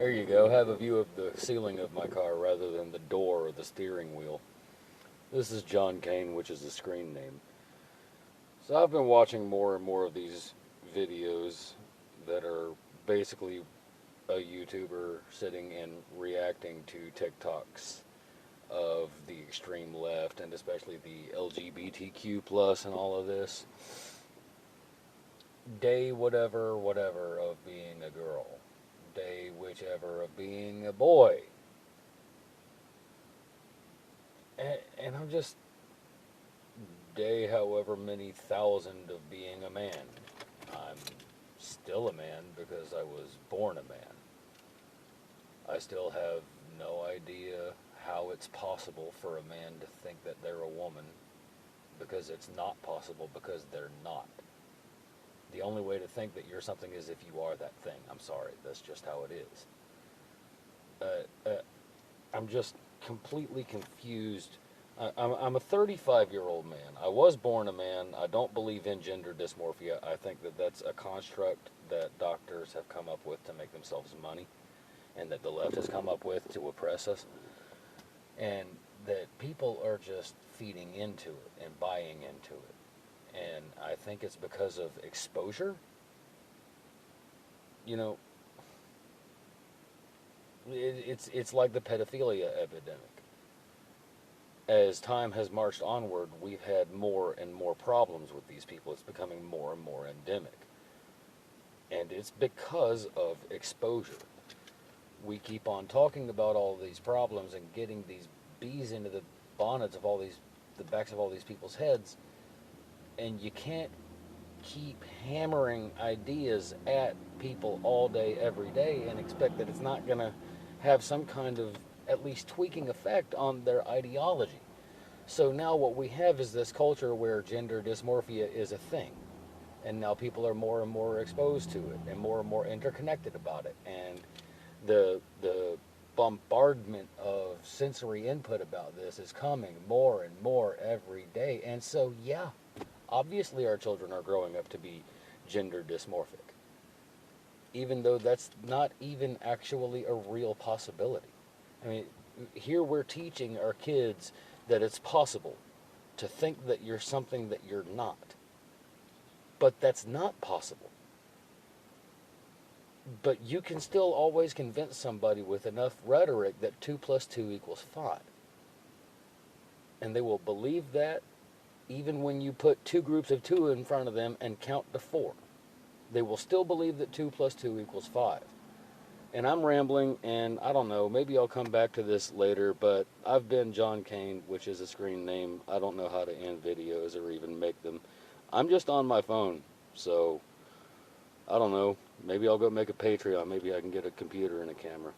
There you go. Have a view of the ceiling of my car rather than the door or the steering wheel. This is John Kane, which is the screen name. So I've been watching more and more of these videos that are basically a YouTuber sitting and reacting to TikToks of the extreme left and especially the LGBTQ plus and all of this. Day whatever of being a girl. Day whichever of being a boy. And I'm just day however many thousand of being a man. I'm still a man because I was born a man. I still have no idea how it's possible for a man to think that they're a woman because it's not possible because they're not. The only way to think that you're something is if you are that thing. I'm sorry, that's just how it is. I'm just completely confused. I'm a 35-year-old man. I was born a man. I don't believe in gender dysmorphia. I think that that's a construct that doctors have come up with to make themselves money, and that the left has come up with to oppress us, and that people are just feeding into it and buying into it. And I think it's because of exposure. You know, it's like the pedophilia epidemic. As time has marched onward, we've had more and more problems with these people. It's becoming more and more endemic. And it's because of exposure. We keep on talking about all these problems and getting these bees into the bonnets of the backs of all these people's heads, and you can't keep hammering ideas at people all day, every day, and expect that it's not going to have some kind of at least tweaking effect on their ideology. So now what we have is this culture where gender dysmorphia is a thing. And now people are more and more exposed to it and more interconnected about it. And the bombardment of sensory input about this is coming more and more every day. And so, yeah, obviously our children are growing up to be gender dysmorphic, even though that's not even actually a real possibility. I mean, here we're teaching our kids that it's possible to think that you're something that you're not. But that's not possible. But you can still always convince somebody with enough rhetoric that 2 plus 2 equals 5. And they will believe that even when you put two groups of 2 in front of them and count to 4. They will still believe that 2 plus 2 equals 5. And I'm rambling, and I don't know, maybe I'll come back to this later, but I've been John Kane, which is a screen name. I don't know how to end videos or even make them. I'm just on my phone, so I don't know. Maybe I'll go make a Patreon. Maybe I can get a computer and a camera.